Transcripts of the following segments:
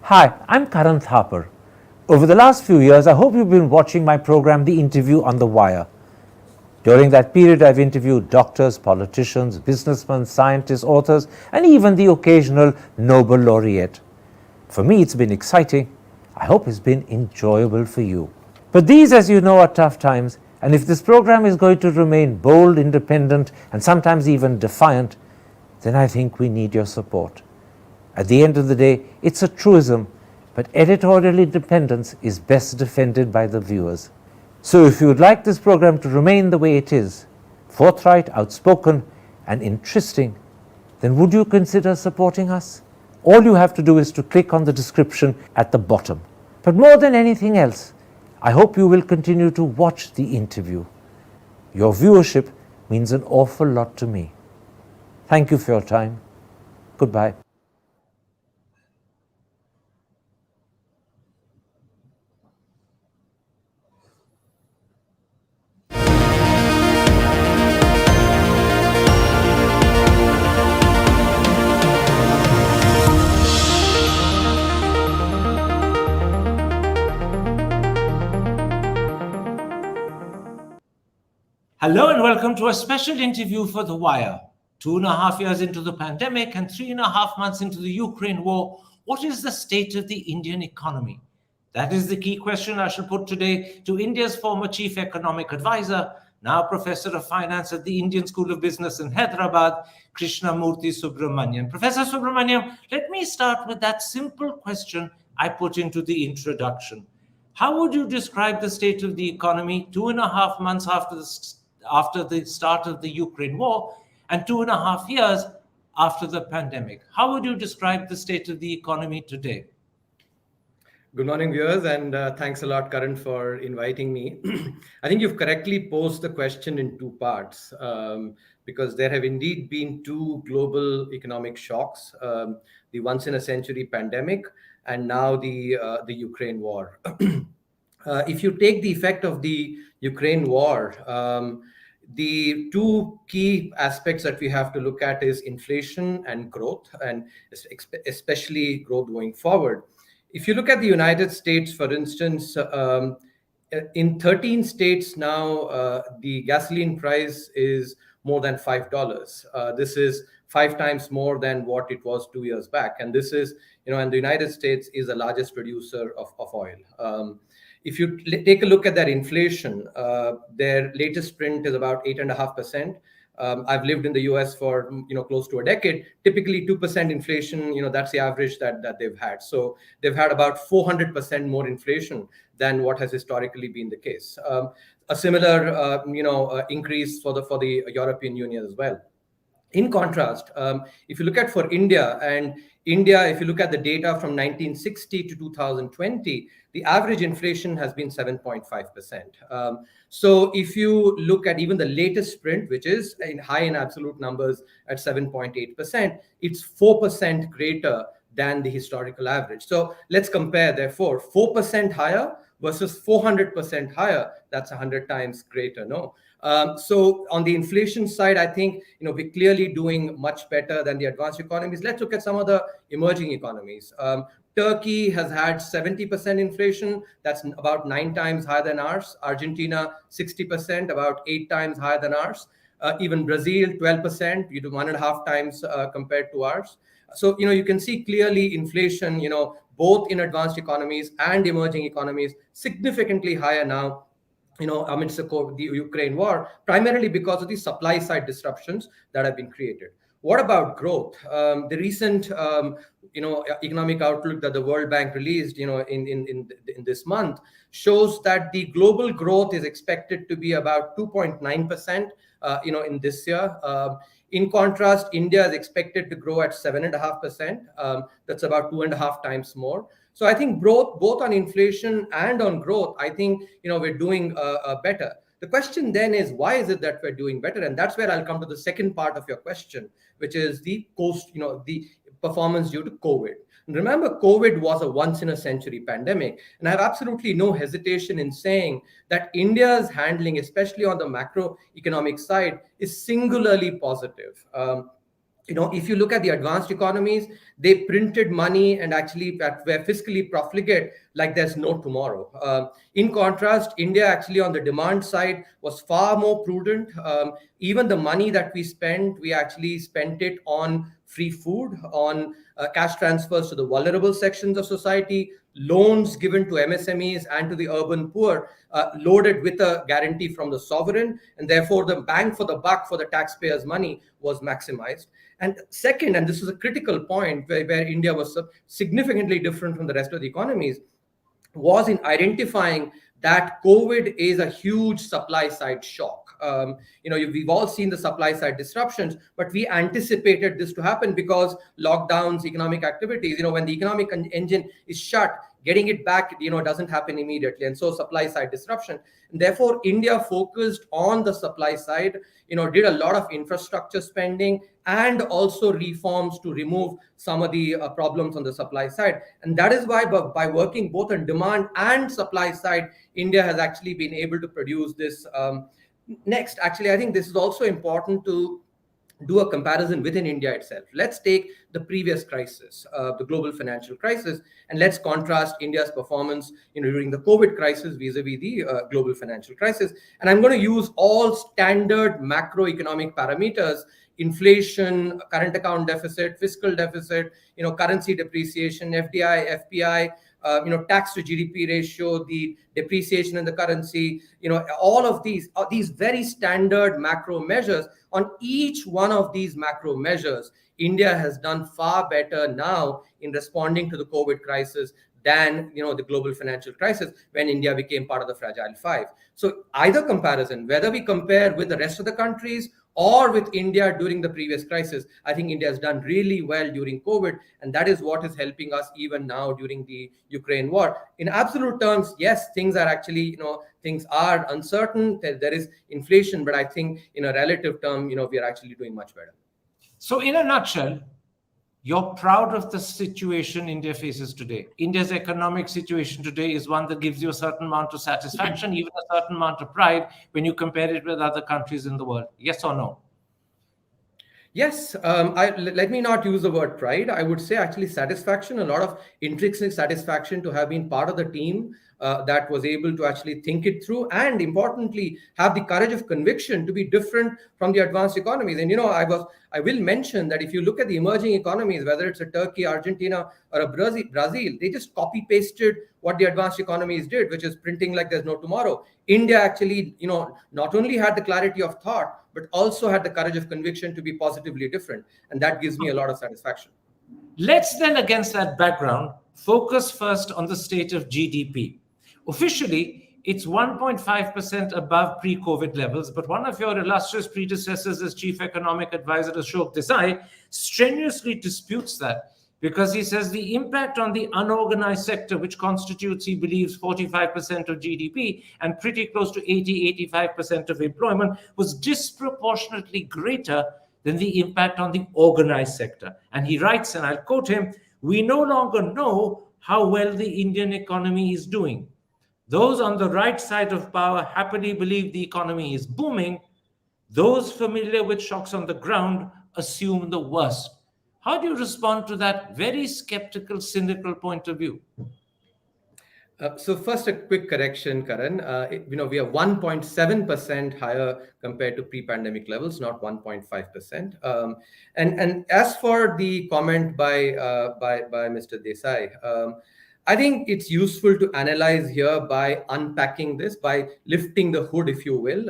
Hi, I'm Karan Thapar. Over the last few years, I hope you've been watching my program, The Interview on the Wire. During that period, I've interviewed doctors, politicians, businessmen, scientists, authors, and even the occasional Nobel laureate. For me, it's been exciting. I hope it's been enjoyable for you. But these, as you know, are tough times, and if this program is going to remain bold, independent, and sometimes even defiant, then I think we need your support. At the end of the day, it's a truism, but editorial independence is best defended by the viewers. So if you would like this program to remain the way it is, forthright, outspoken, and interesting, then would you consider supporting us? All you have to do is to click on the description at the bottom. But more than anything else, I hope you will continue to watch the interview. Your viewership means an awful lot to me. Thank you for your time. Goodbye. Hello and welcome to a special interview for The Wire. 2.5 years into the pandemic and 3.5 months into the Ukraine war, what is the state of the Indian economy? That is the key question I shall put today to India's former chief economic advisor, now professor of finance at the Indian School of Business in Hyderabad, Krishnamurthy Subramanian. Professor Subramanian, let me start with that simple question I put into the introduction. How would you describe the state of the economy 2.5 months after the start of the Ukraine war and 2.5 years after the pandemic? How would you describe the state of the economy today? Good morning, viewers, and thanks a lot, Karan, for inviting me. I think you've correctly posed the question in two parts because there have indeed been two global economic shocks, the once-in-a-century pandemic and now the Ukraine war. If you take the effect of the Ukraine war, the two key aspects that we have to look at is inflation and growth, and especially growth going forward. If you look at the United States, for instance, in 13 states now, the gasoline price is more than $5. This is 5 times more than what it was 2 years back. And this is, and the United States is the largest producer of oil. If you take a look at their inflation, their latest print is about 8.5%. I've lived in the US for close to a decade. Typically 2% inflation, that's the average that they've had. So they've had about 400% more inflation than what has historically been the case. A similar increase for the European Union as well. In contrast, if you look at for India, if you look at the data from 1960 to 2020, the average inflation has been 7.5%. So if you look at even the latest print, which is high in absolute numbers at 7.8%, it's 4% greater than the historical average. So let's compare, therefore, 4% higher versus 400% higher. That's 100 times greater, no? So on the inflation side, I think we're clearly doing much better than the advanced economies. Let's look at some of the emerging economies. Turkey has had 70% inflation. That's about 9 times higher than ours. Argentina, 60%, about 8 times higher than ours. Even Brazil, 12%, 1.5 times compared to ours. So you can see clearly inflation, both in advanced economies and emerging economies, significantly higher now amidst the Ukraine war, primarily because of the supply side disruptions that have been created. What about growth? The recent, economic outlook that the World Bank released, in this month, shows that the global growth is expected to be about 2.9%, in this year. In contrast, India is expected to grow at 7.5%. That's about 2.5 times more. So I think both on inflation and on growth, I think we're doing better. The question then is, why is it that we're doing better? And that's where I'll come to the second part of your question, which is the the performance due to COVID. And remember, COVID was a once-in-a-century pandemic, and I have absolutely no hesitation in saying that India's handling, especially on the macroeconomic side, is singularly positive. if you look at the advanced economies, they printed money and actually were fiscally profligate like there's no tomorrow. In contrast, India actually on the demand side was far more prudent. Even the money that we spent, we actually spent it on free food, on cash transfers to the vulnerable sections of society, loans given to MSMEs and to the urban poor, loaded with a guarantee from the sovereign, and therefore the bang for the buck for the taxpayers' money was maximized. And second, and this is a critical point where India was significantly different from the rest of the economies, was in identifying that COVID is a huge supply side shock. We've all seen the supply side disruptions, but we anticipated this to happen because lockdowns, economic activities, when the economic engine is shut, getting it back, doesn't happen immediately. And so supply side disruption. And therefore, India focused on the supply side, did a lot of infrastructure spending and also reforms to remove some of the problems on the supply side. And that is why by working both on demand and supply side, India has actually been able to produce this. Next, actually, I think this is also important to do a comparison within India itself. Let's take the previous crisis, the global financial crisis, and let's contrast India's performance during the COVID crisis vis-a-vis the global financial crisis. And I'm going to use all standard macroeconomic parameters: inflation, current account deficit, fiscal deficit, currency depreciation, FDI, FPI, tax to GDP ratio, the depreciation in the currency, all of these are these very standard macro measures. On each one of these macro measures, India has done far better now in responding to the COVID crisis than the global financial crisis when India became part of the Fragile Five. So either comparison, whether we compare with the rest of the countries or with India during the previous crisis, I think India has done really well during COVID, and that is what is helping us even now during the Ukraine war. In absolute terms, yes, things are actually, things are uncertain. There is inflation, but I think in a relative term, we are actually doing much better. So in a nutshell, you're proud of the situation India faces today. India's economic situation today is one that gives you a certain amount of satisfaction, even a certain amount of pride when you compare it with other countries in the world. Yes or no? Yes, let me not use the word pride. I would say actually satisfaction, a lot of intrinsic satisfaction to have been part of the team that was able to actually think it through, and importantly, have the courage of conviction to be different from the advanced economies. And I will mention that if you look at the emerging economies, whether it's a Turkey, Argentina, or a Brazil, they just copy pasted what the advanced economies did, which is printing like there's no tomorrow. India actually, not only had the clarity of thought, but also had the courage of conviction to be positively different. And that gives me a lot of satisfaction. Let's then, against that background, focus first on the state of GDP. Officially, it's 1.5% above pre-COVID levels, but one of your illustrious predecessors as chief economic advisor, Ashok Desai, strenuously disputes that, because he says the impact on the unorganized sector, which constitutes, he believes, 45% of GDP and pretty close to 85% of employment, was disproportionately greater than the impact on the organized sector. And he writes, and I'll quote him, "We no longer know how well the Indian economy is doing. Those on the right side of power happily believe the economy is booming. Those familiar with shocks on the ground assume the worst." How do you respond to that very skeptical, cynical point of view? So first, a quick correction, Karan. We are 1.7% higher compared to pre-pandemic levels, not 1.5%. And as for the comment by Mr. Desai, I think it's useful to analyze here by unpacking this, by lifting the hood, if you will.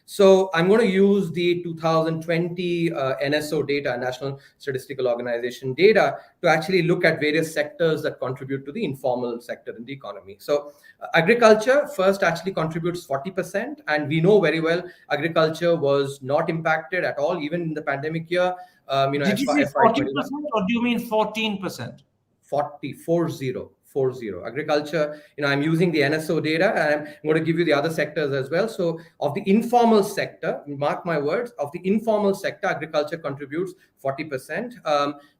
So I'm going to use the 2020 NSO data, National Statistical Organization data, to actually look at various sectors that contribute to the informal sector in the economy. So agriculture first actually contributes 40%, and we know very well agriculture was not impacted at all, even in the pandemic year. Did you say 40% or do you mean 14%? 40. Agriculture, I'm using the NSO data, and I'm going to give you the other sectors as well. So of the informal sector, mark my words, of the informal sector, agriculture contributes 40%.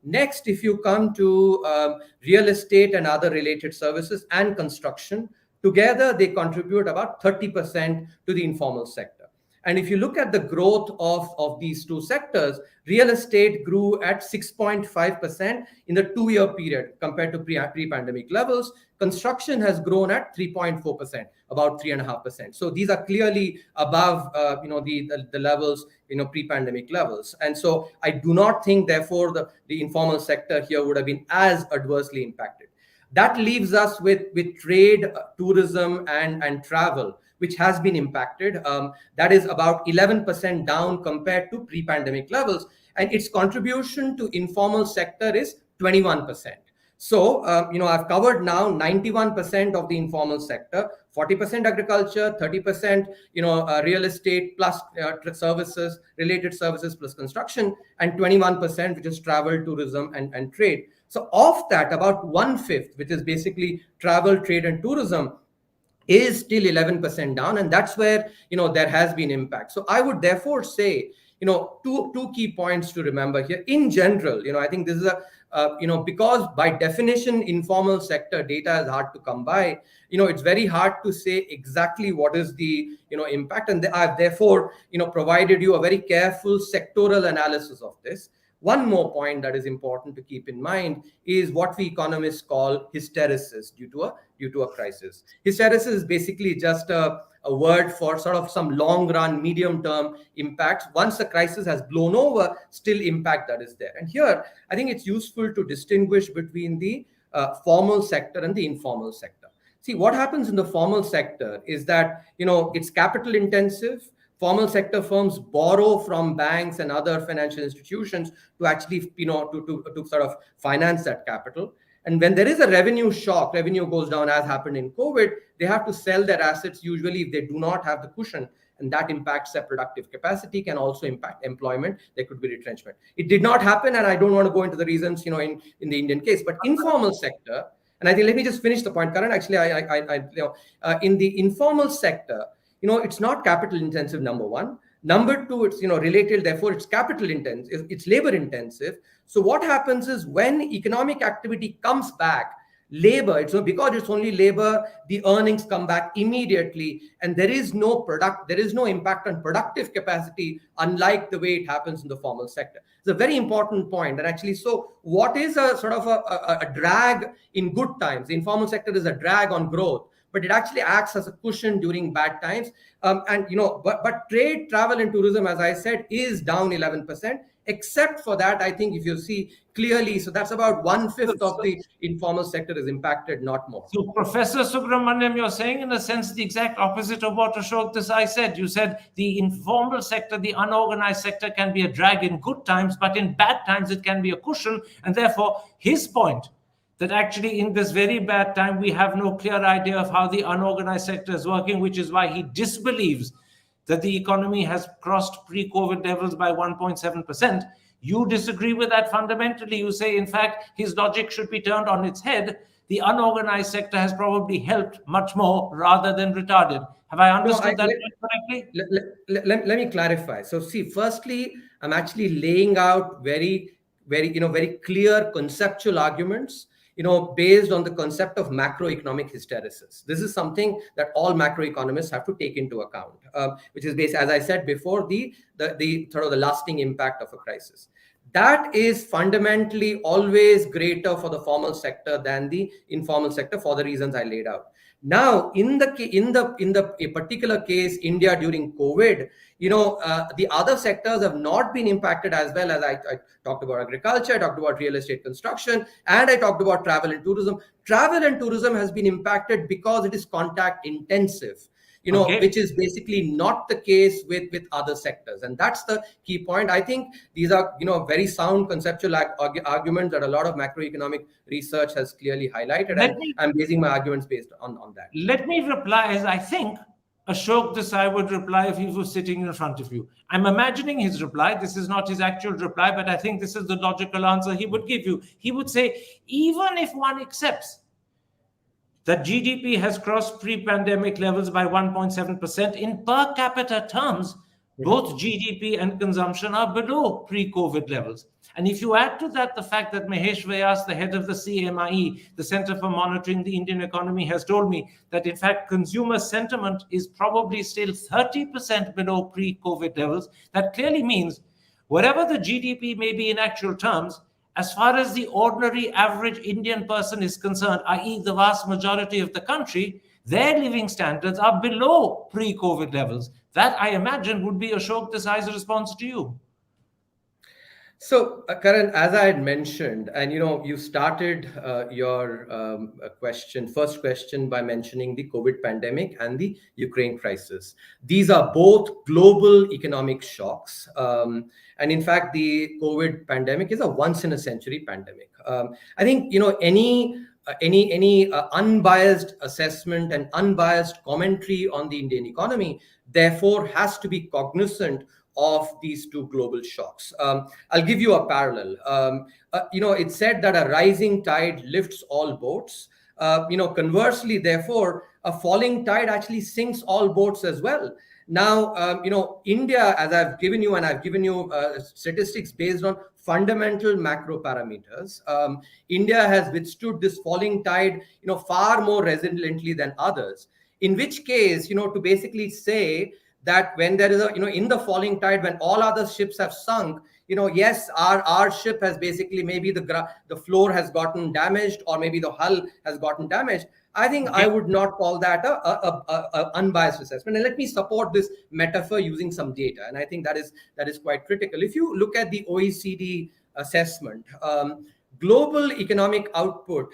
Next, if you come to real estate and other related services and construction, together they contribute about 30% to the informal sector. And if you look at the growth of these two sectors, real estate grew at 6.5% in the 2-year period compared to pre-pandemic levels. Construction has grown at 3.4%, about 3.5%. So these are clearly above, the levels, pre-pandemic levels. And so I do not think, therefore, the informal sector here would have been as adversely impacted. That leaves us with trade, tourism, and travel, which has been impacted. That is about 11% down compared to pre-pandemic levels, and its contribution to informal sector is 21%. So, I've covered now 91% of the informal sector, 40% agriculture, 30%, real estate plus services, related services plus construction, and 21%, which is travel, tourism, and trade. So of that, about 1/5, which is basically travel, trade, and tourism, is still 11% down, and that's where there has been impact. So I would therefore say, two key points to remember here. In general, I think this is because by definition informal sector data is hard to come by. It's very hard to say exactly what is the impact, and I've therefore provided you a very careful sectoral analysis of this. One more point that is important to keep in mind is what we economists call hysteresis due to a crisis. Hysteresis is basically just a word for sort of some long run, medium term impacts. Once the crisis has blown over, still impact that is there. And here, I think it's useful to distinguish between the formal sector and the informal sector. See, what happens in the formal sector is that, it's capital intensive. Formal sector firms borrow from banks and other financial institutions to actually, to sort of finance that capital. And when there is a revenue shock, revenue goes down, as happened in COVID, they have to sell their assets usually if they do not have the cushion, and that impacts their productive capacity, can also impact employment. There could be retrenchment. It did not happen, and I don't want to go into the reasons, in the Indian case. But informal sector, and I think, let me just finish the point, Karan. Actually, in the informal sector, it's not capital intensive, number one. Number two, it's related, therefore it's capital intensive, it's labor intensive. So what happens is when economic activity comes back, labor, because it's only labor, the earnings come back immediately, and there is no impact on productive capacity, unlike the way it happens in the formal sector. It's a very important point. And actually, so what is a sort of a drag in good times? The informal sector is a drag on growth, but it actually acts as a cushion during bad times. But trade, travel, and tourism, as I said, is down 11%. Except for that, I think if you see clearly, so that's about 1/5 of the informal sector is impacted, not more. So, Professor Subramanian, you're saying in a sense the exact opposite of what Ashok Desai said. You said the informal sector, the unorganized sector, can be a drag in good times, but in bad times it can be a cushion. And therefore, his point that actually in this very bad time, we have no clear idea of how the unorganized sector is working, which is why he disbelieves that the economy has crossed pre-COVID levels by 1.7%. You disagree with that fundamentally. You say, in fact, his logic should be turned on its head. The unorganized sector has probably helped much more rather than retarded. Have I understood that correctly? Let me clarify. So see, firstly, I'm actually laying out very clear conceptual arguments, based on the concept of macroeconomic hysteresis. This is something that all macroeconomists have to take into account, which is based, as I said before, the sort of the lasting impact of a crisis. That is fundamentally always greater for the formal sector than the informal sector for the reasons I laid out. Now, in the particular case, India during COVID, the other sectors have not been impacted as well. As I talked about agriculture, I talked about real estate construction, and I talked about travel and tourism. Travel and tourism has been impacted because it is contact intensive, which is basically not the case with other sectors. And that's the key point. I think these are, very sound conceptual arguments that a lot of macroeconomic research has clearly highlighted. I'm basing my arguments based on that. Let me reply as I think Ashok Desai would reply if he was sitting in front of you. I'm imagining his reply. This is not his actual reply, but I think this is the logical answer he would give you. He would say, even if one accepts that GDP has crossed pre-pandemic levels by 1.7%, in per capita terms, both GDP and consumption are below pre-COVID levels. And if you add to that the fact that Mahesh Vyas, the head of the CMIE, the Center for Monitoring the Indian Economy, has told me that in fact consumer sentiment is probably still 30% below pre-COVID levels, that clearly means whatever the GDP may be in actual terms, as far as the ordinary average Indian person is concerned, i.e., the vast majority of the country, their living standards are below pre COVID levels. That, I imagine, would be Ashok Desai's response to you. So, Karan, as I had mentioned, and you started your first question, by mentioning the COVID pandemic and the Ukraine crisis. These are both global economic shocks, and in fact, the COVID pandemic is a once in a century pandemic. I think any unbiased assessment and unbiased commentary on the Indian economy, therefore, has to be cognizant of these two global shocks. I'll give you a parallel. It's said that a rising tide lifts all boats. Conversely, therefore, a falling tide actually sinks all boats as well. Now, India, as I've given you, and I've given you statistics based on fundamental macro parameters. India has withstood this falling tide, far more resiliently than others. In which case, to basically say that when there is in the falling tide, when all other ships have sunk, yes, our ship has basically, maybe the floor has gotten damaged, or maybe the hull has gotten damaged. I think I would not call that a unbiased assessment. And let me support this metaphor using some data. And I think that is quite critical. If you look at the OECD assessment, global economic output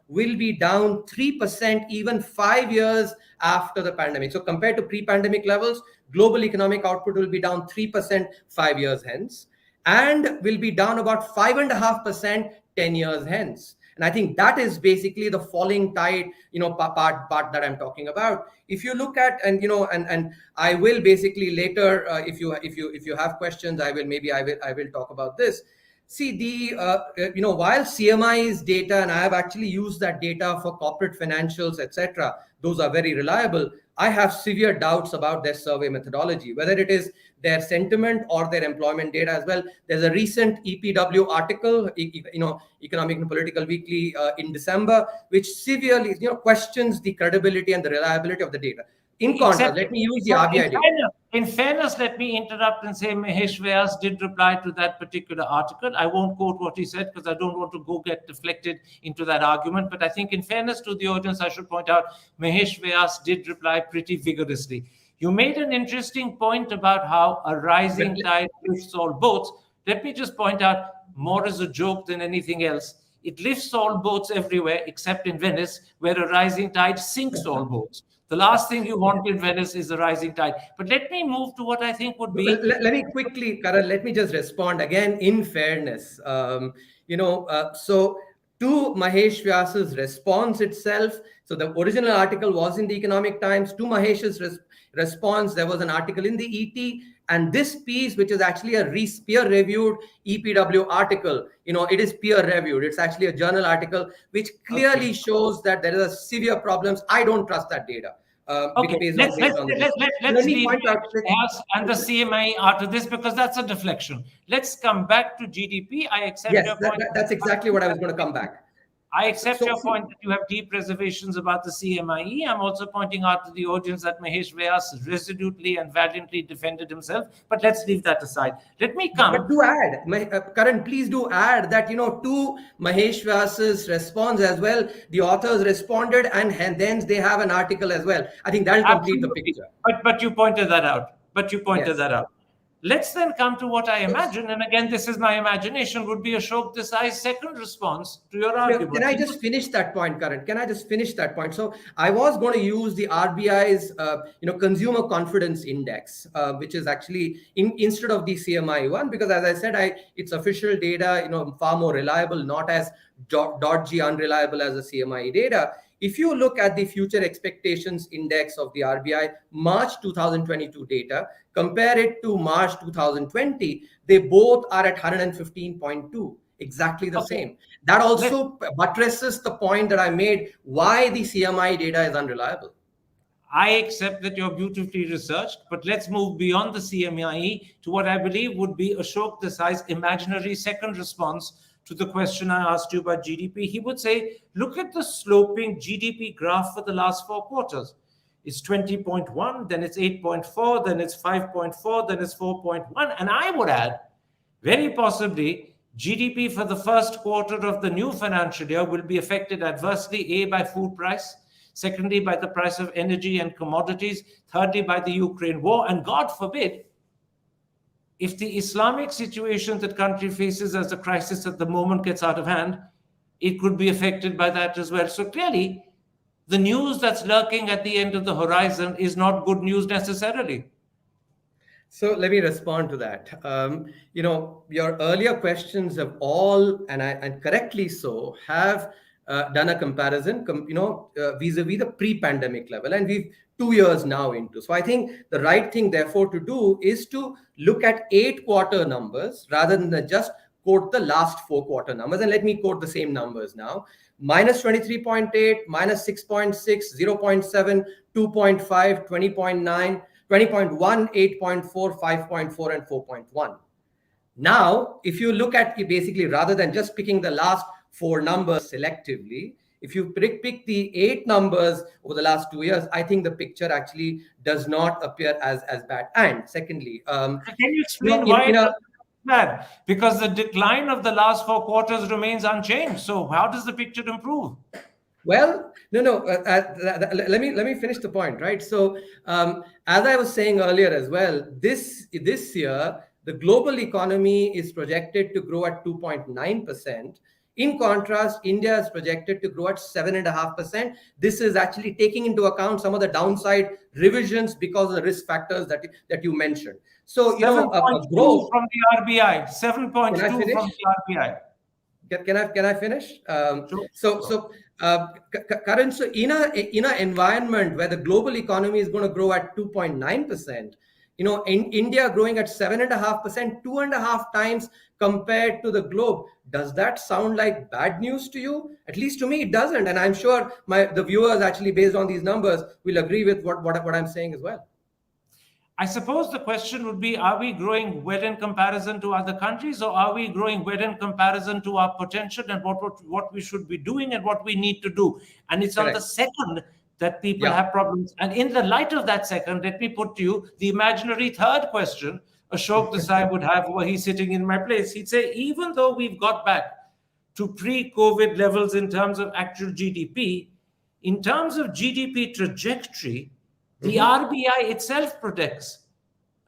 will be down 3% even 5 years after the pandemic. So compared to pre-pandemic levels, global economic output will be down 3% 5 years hence, and will be down about 5.5% 10 years hence. And I think that is basically the falling tide, part that I'm talking about. If you look at, and I will basically later, if you have questions, I will talk about this. See, while CMI's data, and I have actually used that data for corporate financials, etc., those are very reliable. I have severe doubts about their survey methodology, whether it is their sentiment or their employment data as well. There's a recent EPW article, Economic and Political Weekly, in December, which severely, questions the credibility and the reliability of the data. In contrast, let me use the RBI data. In fairness, let me interrupt and say Mahesh Vyas did reply to that particular article. I won't quote what he said because I don't want to get deflected into that argument. But I think in fairness to the audience, I should point out Mahesh Vyas did reply pretty vigorously. You made an interesting point about how a rising tide lifts all boats. Let me just point out, more as a joke than anything else, it lifts all boats everywhere except in Venice, where a rising tide sinks all boats. The last thing you want in Venice is a rising tide. But let me move to what I think would be... Let me quickly, Karan, let me just respond again in fairness. So to Mahesh Vyas's response itself, so the original article was in the Economic Times. To Mahesh's response, there was an article in the ET. And this piece, which is actually a peer-reviewed EPW article, it is peer-reviewed. It's actually a journal article, which clearly shows that there is severe problems. I don't trust that data. Okay, let's leave us and the CMI out of this, because that's a deflection. Let's come back to GDP. I accept your point. That's exactly what I was going to come back. I accept your point that you have deep reservations about the CMIE. I'm also pointing out to the audience that Mahesh Vyas resolutely and valiantly defended himself. But let's leave that aside. Let me come. But do add, Karan, please do add that, to Mahesh Vyas's response as well, the authors responded, and then they have an article as well. I think that will complete the picture. But you pointed that out. That out. Let's then come to what I imagine, and again, this is my imagination, would be Ashok Desai's second response to your argument. Can I just finish that point, Karan? Can I just finish that point? So I was going to use the RBI's, consumer confidence index, which is actually instead of the CMI one, because as I said, it's official data, far more reliable, not as dodgy, unreliable as the CMI data. If you look at the future expectations index of the RBI March 2022 data, compare it to March 2020, they both are at 115.2, exactly the same. That also buttresses the point that I made, why the CMI data is unreliable. I accept that you're beautifully researched, but let's move beyond the CMIE to what I believe would be Ashok Desai's imaginary second response to the question I asked you about GDP. He would say, look at the sloping GDP graph for the last 4 quarters. It's 20.1, then it's 8.4, then it's 5.4, then it's 4.1. And I would add, very possibly, GDP for the first quarter of the new financial year will be affected adversely, A, by food price, secondly, by the price of energy and commodities, thirdly, by the Ukraine war, and God forbid, if the Islamic situation that country faces as a crisis at the moment gets out of hand, it could be affected by that as well. So clearly, the news that's lurking at the end of the horizon is not good news necessarily. So let me respond to that. Your earlier questions have all, and correctly so, have done a comparison, vis-a-vis the pre-pandemic level, and we've 2 years now into. So I think the right thing, therefore, to do is to look at 8-quarter numbers rather than just quote the last 4-quarter numbers. And let me quote the same numbers now: minus 23.8, minus 6.6, 0.7, 2.5, 20.9. 20.1, 8.4, 5.4, and 4.1. Now, if you look at it, basically, rather than just picking the last 4 numbers selectively, if you pick the 8 numbers over the last 2 years, I think the picture actually does not appear as bad. And secondly, can you explain why it's bad? Because the decline of the last 4 quarters remains unchanged. So how does the picture improve? Well, no. Let me finish the point, right? So, as I was saying earlier as well, this year the global economy is projected to grow at 2.9%. In contrast, India is projected to grow at 7.5%. This is actually taking into account some of the downside revisions because of the risk factors that you mentioned. So, a growth from the RBI, 7.2 from the RBI. Can I finish? Sure. Karan, so in a environment where the global economy is going to grow at 2.9%, in India growing at 7.5%, 2.5 times compared to the globe, does that sound like bad news to you? At least to me, it doesn't, and I'm sure the viewers, actually, based on these numbers, will agree with what I'm saying as well. I suppose the question would be, are we growing well in comparison to other countries, or are we growing well in comparison to our potential and what we should be doing and what we need to do? And it's on the second that people have problems. And in the light of that second, let me put to you the imaginary third question Ashok Desai would have were he sitting in my place. He'd say, even though we've got back to pre-COVID levels in terms of actual GDP, in terms of GDP trajectory, the RBI itself predicts,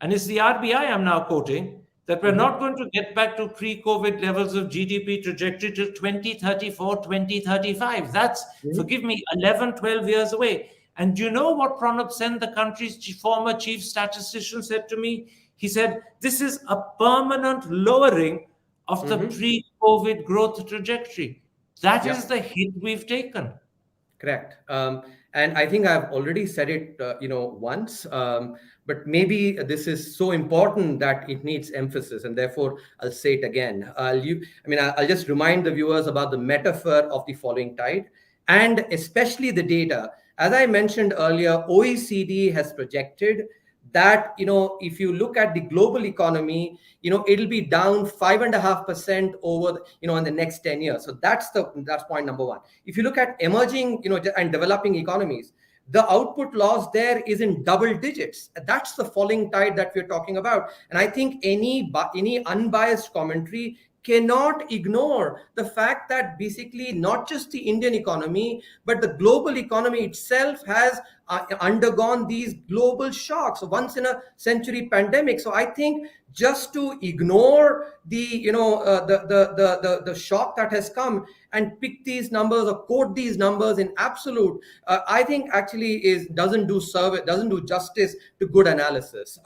and it's the RBI I'm now quoting, that we're not going to get back to pre-COVID levels of GDP trajectory till 2034, 2035. That's, forgive me, 11, 12 years away. And do you know what Pranab Sen, the country's former chief statistician, said to me? He said, this is a permanent lowering of the pre-COVID growth trajectory. That is the hit we've taken. Correct. And I think I've already said it, once, but maybe this is so important that it needs emphasis, and therefore I'll say it again. I'll just remind the viewers about the metaphor of the falling tide, and especially the data. As I mentioned earlier, OECD has projected that, if you look at the global economy, it'll be down 5.5% over, in the next 10 years. So that's point number one. If you look at emerging, and developing economies, the output loss there is in double digits. That's the falling tide that we're talking about. And I think any unbiased commentary cannot ignore the fact that basically not just the Indian economy, but the global economy itself has undergone these global shocks, once in a century pandemic. So I think just to ignore the the shock that has come and pick these numbers or quote these numbers in absolute, I think actually doesn't do justice to good analysis.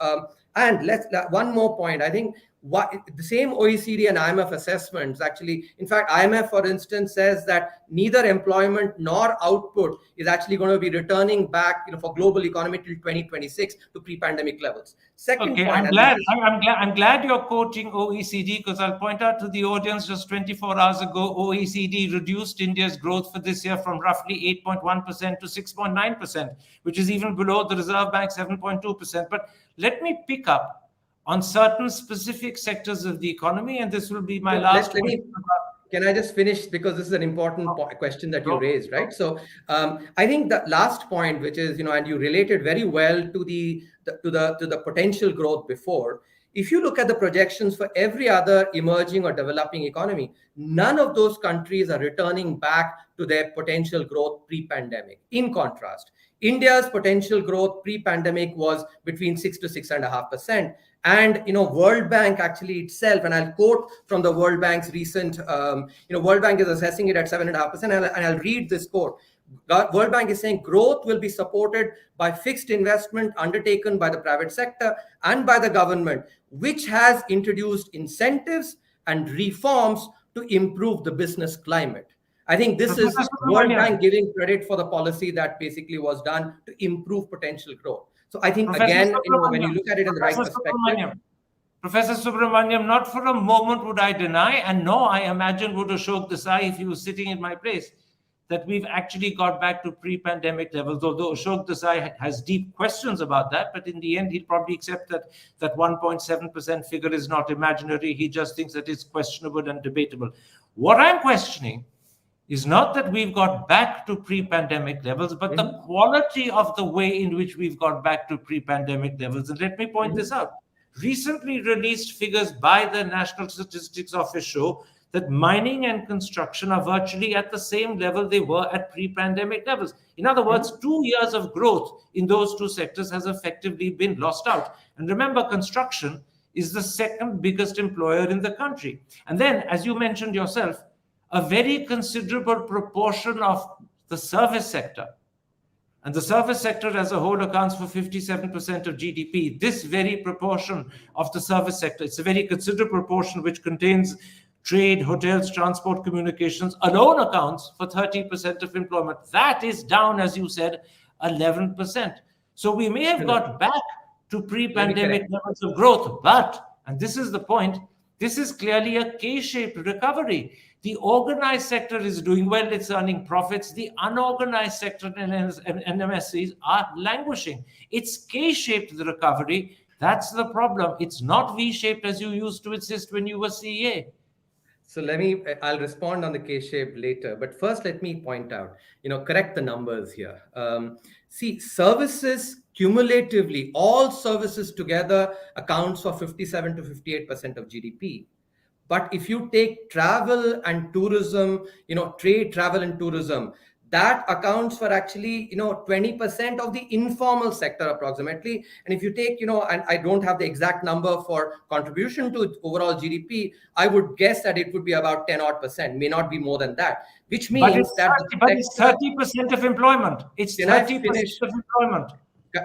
And one more point. I think the same OECD and IMF assessments actually, in fact, IMF, for instance, says that neither employment nor output is actually going to be returning back, for global economy till 2026 to pre-pandemic levels. Second Okay, point, I'm and this glad. is I'm glad you're quoting OECD, because I'll point out to the audience just 24 hours ago, OECD reduced India's growth for this year from roughly 8.1% to 6.9%, which is even below the Reserve Bank 7.2%. But let me pick up on certain specific sectors of the economy, and this will be my so last let me question. can I just finish, because this is an important question that you Go, raised, go. right? So I think the last point, which is, and you related very well to the potential growth before. If you look at the projections for every other emerging or developing economy, none of those countries are returning back to their potential growth pre-pandemic. In contrast, India's potential growth pre-pandemic was between 6 to 6.5%. And World Bank actually itself, and I'll quote from the World Bank's recent, World Bank is assessing it at 7.5%, and I'll read this quote. World Bank is saying growth will be supported by fixed investment undertaken by the private sector and by the government, which has introduced incentives and reforms to improve the business climate. I think this is Professor World Subramanian, Bank giving credit for the policy that basically was done to improve potential growth. So I think, Professor again, when you Subramanian, look at it in the right Professor perspective, Subramanian, Professor Subramaniam, not for a moment would I deny, and no, I imagine would Ashok Desai, if he was sitting in my place, that we've actually got back to pre-pandemic levels, although Ashok Desai has deep questions about that, but in the end, he'll probably accept that 1.7% figure is not imaginary. He just thinks that it's questionable and debatable. What I'm questioning is not that we've got back to pre-pandemic levels, but the quality of the way in which we've got back to pre-pandemic levels. And let me point this out. Recently released figures by the National Statistics Office show that mining and construction are virtually at the same level they were at pre-pandemic levels. In other words, 2 years of growth in those two sectors has effectively been lost out. And remember, construction is the second biggest employer in the country. And then, as you mentioned yourself, a very considerable proportion of the service sector, and the service sector as a whole accounts for 57% of GDP. This very proportion of the service sector, it's a very considerable proportion which contains trade, hotels, transport, communications, alone accounts for 30% of employment. That is down, as you said, 11%. So we may have got back to pre-pandemic levels of growth, but, and this is the point, this is clearly a K-shaped recovery. The organized sector is doing well, it's earning profits. The unorganized sector and MSCs are languishing. It's K-shaped, the recovery. That's the problem. It's not V-shaped as you used to insist when you were CA. So I'll respond on the K-shape later. But first, let me point out, correct the numbers here. See, services cumulatively, all services together accounts for 57 to 58% of GDP. But if you take travel and tourism, trade, travel and tourism, that accounts for actually 20% of the informal sector approximately. And if you take and I don't have the exact number for contribution to overall GDP, I would guess that it would be about 10 odd percent, may not be more than that, which means but it's 30% of employment. It's 30% of employment.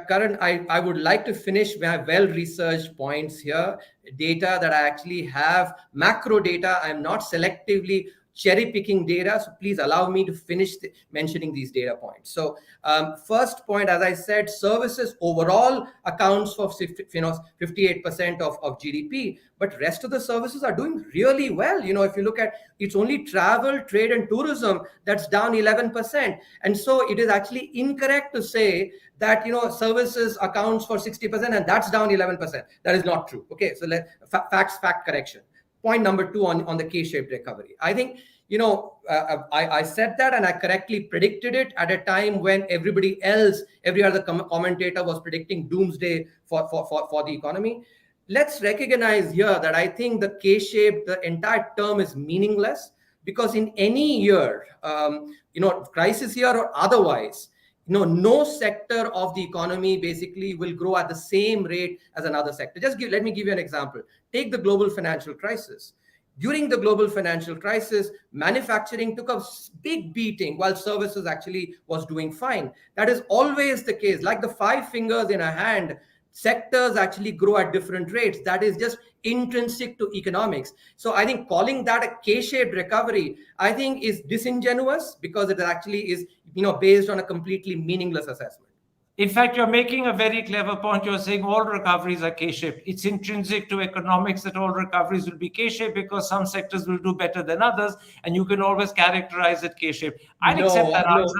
Karan, I would like to finish my well-researched points here, data that I actually have, macro data. I'm not selectively cherry-picking data, so please allow me to finish mentioning these data points. So first point, as I said, services overall accounts for 58% of GDP, but rest of the services are doing really well. If you look at, it's only travel, trade and tourism that's down 11%. And so it is actually incorrect to say that services accounts for 60% and that's down 11%. That is not true. Okay, so fact correction. Point number two on the K-shaped recovery. I think I said that and I correctly predicted it at a time when everybody else, every other commentator was predicting doomsday for the economy. Let's recognize here that I think the K-shaped, the entire term is meaningless, because in any year, crisis year or otherwise, no sector of the economy basically will grow at the same rate as another sector. Let me give you an example. Take the global financial crisis. During the global financial crisis, manufacturing took a big beating while services actually was doing fine. That is always the case. Like the five fingers in a hand, sectors actually grow at different rates. That is just intrinsic to economics. So I think calling that a K-shaped recovery, I think, is disingenuous, because it actually is, based on a completely meaningless assessment. In fact, you're making a very clever point. You're saying all recoveries are K-shaped. It's intrinsic to economics that all recoveries will be K-shaped because some sectors will do better than others, and you can always characterize it K-shaped. I'd accept that answer.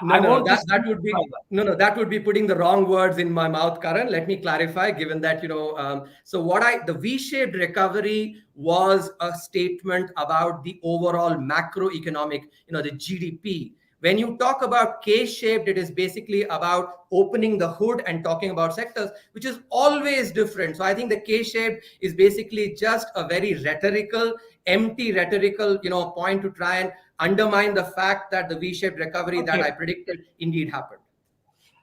I won't That would be that would be putting the wrong words in my mouth, Karan. Let me clarify, given that the V-shaped recovery was a statement about the overall macroeconomic, the GDP. When you talk about K-shaped, it is basically about opening the hood and talking about sectors, which is always different. So I think the K-shaped is basically just a very empty rhetorical, point to try and undermine the fact that the V-shaped recovery that I predicted indeed happened.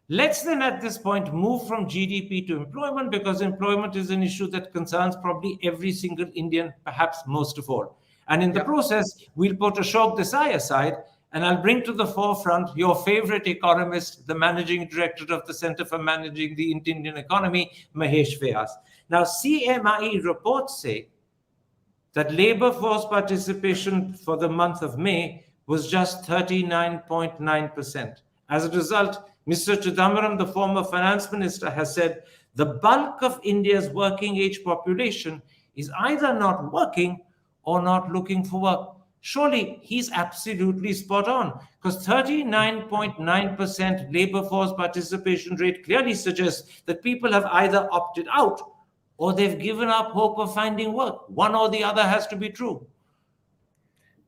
Let's then at this point move from GDP to employment, because employment is an issue that concerns probably every single Indian, perhaps most of all. And in the process, we'll put Ashok Desai aside, and I'll bring to the forefront your favorite economist, the managing director of the Center for Managing the Indian Economy, Mahesh Vyas. Now, CMIE reports say that labor force participation for the month of May was just 39.9%. As a result, Mr. Chidambaram, the former finance minister, has said the bulk of India's working age population is either not working or not looking for work. Surely he's absolutely spot on, because 39.9% labor force participation rate clearly suggests that people have either opted out or they've given up hope of finding work. One or the other has to be true.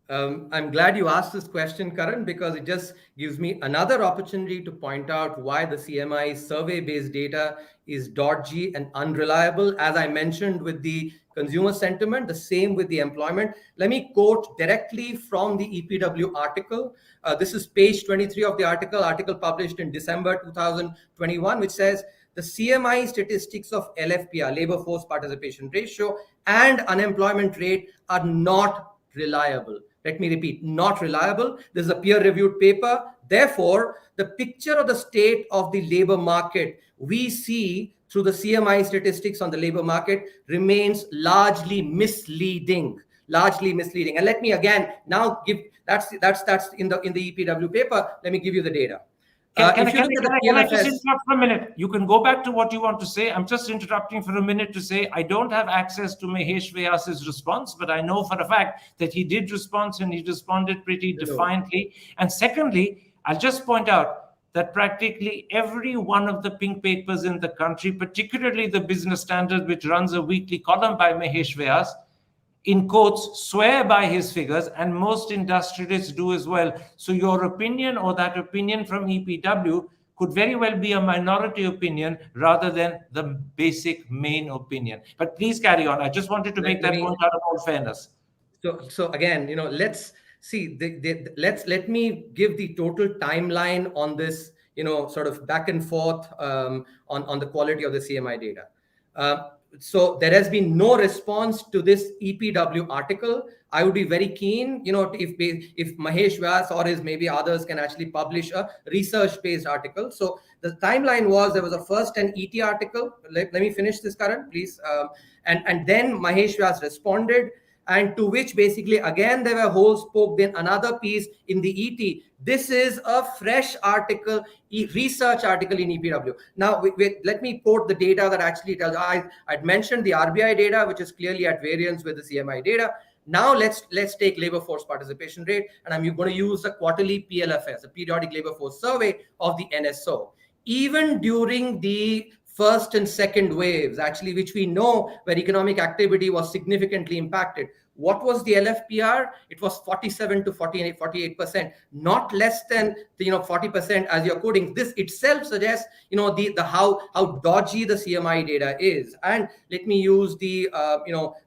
I'm glad you asked this question, Karan, because it just gives me another opportunity to point out why the CMI survey-based data is dodgy and unreliable. As I mentioned with the consumer sentiment, the same with the employment. Let me quote directly from the EPW article. This is page 23 of the article published in December 2021, which says, the CMI statistics of LFPR, labor force participation ratio, and unemployment rate are not reliable. Let me repeat, not reliable. This is a peer-reviewed paper. Therefore, the picture of the state of the labor market we see through the CMI statistics on the labor market remains largely misleading. And let me again now give, that's in the EPW paper. Let me give you the data. Can I just interrupt for a minute? You can go back to what you want to say. I'm just interrupting for a minute to say I don't have access to Mahesh Vyas's response, but I know for a fact that he did respond, and he responded pretty defiantly. And secondly, I'll just point out that practically every one of the pink papers in the country, particularly the Business Standard, which runs a weekly column by Mahesh Vyas, in quotes, swear by his figures, and most industrialists do as well. So your opinion, or that opinion from EPW, could very well be a minority opinion rather than the basic main opinion. But please carry on. I just wanted to make that point out of all fairness. So again, let's see. Let me give the total timeline on this, sort of back and forth on the quality of the CMI data. So there has been no response to this EPW article. I would be very keen, if Mahesh Vyas or maybe others can actually publish a research-based article. So the timeline was, there was a first an ET article. Let me finish this, Karan, please. And then Mahesh Vyas responded, and to which basically again there were holes poked in another piece in the ET. This is a fresh article, research article in EPW. Now, let me quote the data that actually tells. I'd mentioned the RBI data, which is clearly at variance with the CMI data. Now let's take labor force participation rate, and I'm going to use the quarterly PLFS, the periodic labor force survey of the NSO. Even during the first and second waves, actually, which we know where economic activity was significantly impacted. What was the LFPR? It was 47 to 48%, not less than 40% as you're quoting. This itself suggests how dodgy the CMI data is. And let me use the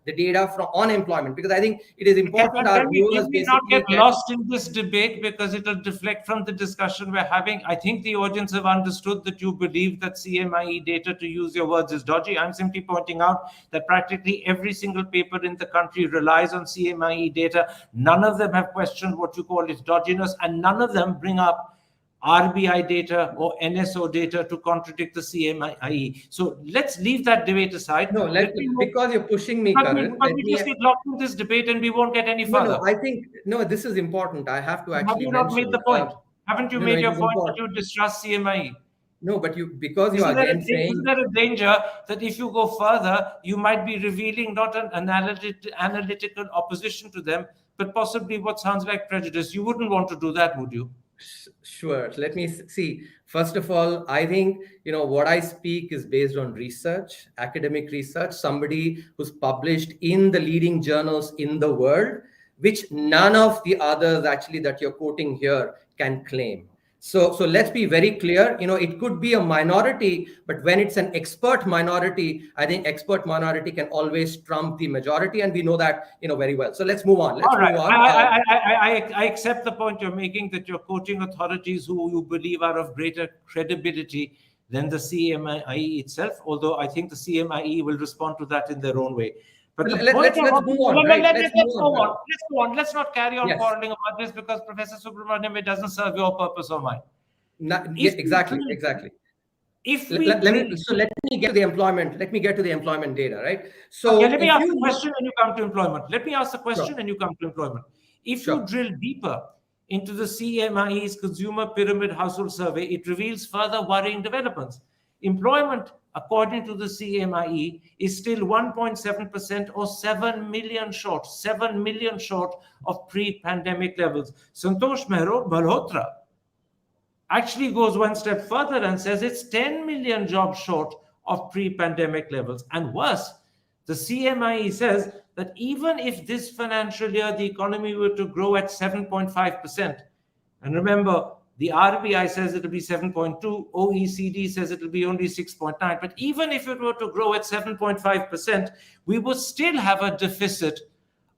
data from unemployment, because I think it is important our viewers basically not get lost in this debate, because it will deflect from the discussion we're having. I think the audience have understood that you believe that CMIE data, to use your words, is dodgy. I'm simply pointing out that practically every single paper in the country relies on CMIE data. None of them have questioned what you call its dodginess, and none of them bring up RBI data or NSO data to contradict the CMIE. So let's leave that debate aside. No, Let me move, because you're pushing me, Karan, but let we me. just get locked in this debate and we won't get any No, no, further. I think, no, this is important. I have to Have actually you not made mention. the point? Haven't you No, no, made it your is point that important. you distrust CMIE? No, but because you are again Isn't saying. there a danger that if you go further, you might be revealing not an analytical opposition to them, but possibly what sounds like prejudice? You wouldn't want to do that, would you? Sure. Let me see. First of all, I think, what I speak is based on research, academic research, somebody who's published in the leading journals in the world, which none of the others actually that you're quoting here can claim. So let's be very clear. It could be a minority, but when it's an expert minority, I think expert minority can always trump the majority, and we know that very well. So let's move on. All right. I accept the point you're making that you're quoting authorities who you believe are of greater credibility than the CMIE itself, although I think the CMIE will respond to that in their own way. But the point let's move on, right? Let's go on. Let's go on. Let's not carry on Yes. quarreling about this because Professor Subramanian, it doesn't serve your purpose or mine. Exactly. If let me get to the employment. Let me get to the employment data, right? So okay, let me ask the question and you come to employment. Let me ask the question Sure. and you come to employment. If Sure. you drill deeper into the CMIE's Consumer Pyramid Household Survey, it reveals further worrying developments. Employment, according to the CMIE, is still 1.7% or 7 million short of pre-pandemic levels. Santosh Malhotra actually goes one step further and says it's 10 million jobs short of pre-pandemic levels. And worse, the CMIE says that even if this financial year the economy were to grow at 7.5%, and remember, the RBI says it'll be 7.2, OECD says it'll be only 6.9, but even if it were to grow at 7.5%, we would still have a deficit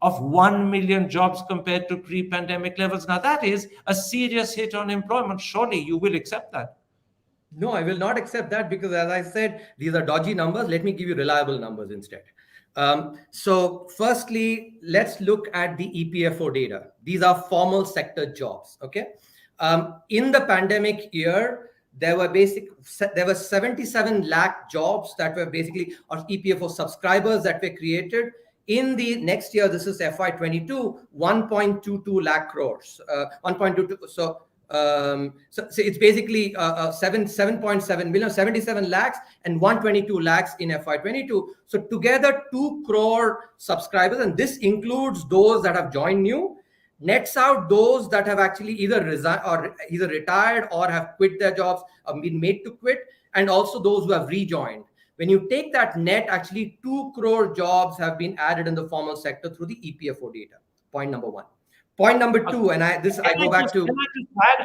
of 1 million jobs compared to pre-pandemic levels. Now, that is a serious hit on employment. Surely you will accept that. No, I will not accept that because, as I said, these are dodgy numbers. Let me give you reliable numbers instead. So firstly, let's look at the EPFO data. These are formal sector jobs, okay? In the pandemic year, there were 77 lakh jobs that were basically, or EPFO subscribers that were created. In the next year, this is FY22, 1.22 lakh crores, 1.22. So it's basically 7.7 million, 77 lakhs and 122 lakhs in FY22. So together 2 crore subscribers, and this includes those that have joined new, nets out those that have actually either resigned or either retired or have quit their jobs or been made to quit, and also those who have rejoined. When you take that net, actually 2 crore jobs have been added in the formal sector through the EPFO data. Point number one. Point number two, and I go back to.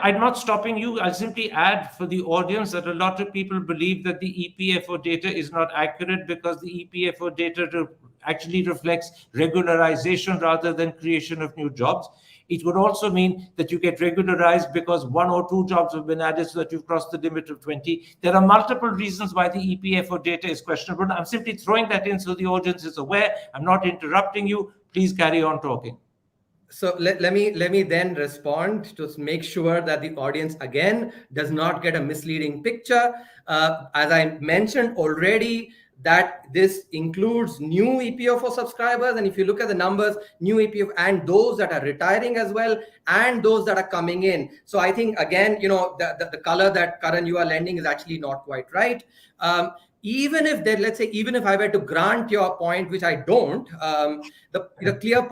I'm not stopping you. I'll simply add for the audience that a lot of people believe that the EPFO data is not accurate because the EPFO data actually reflects regularization rather than creation of new jobs. It would also mean that you get regularized because 1 or 2 jobs have been added so that you've crossed the limit of 20. There are multiple reasons why the EPFO data is questionable. I'm simply throwing that in so the audience is aware. I'm not interrupting you. Please carry on talking. So let me then respond to make sure that the audience again does not get a misleading picture. As I mentioned already, that this includes new EPFO subscribers, and if you look at the numbers, new EPFO and those that are retiring as well, and those that are coming in. So I think again, the color that Karan you are lending is actually not quite right. Even if there, let's say, even if I were to grant your point, which I don't, the clear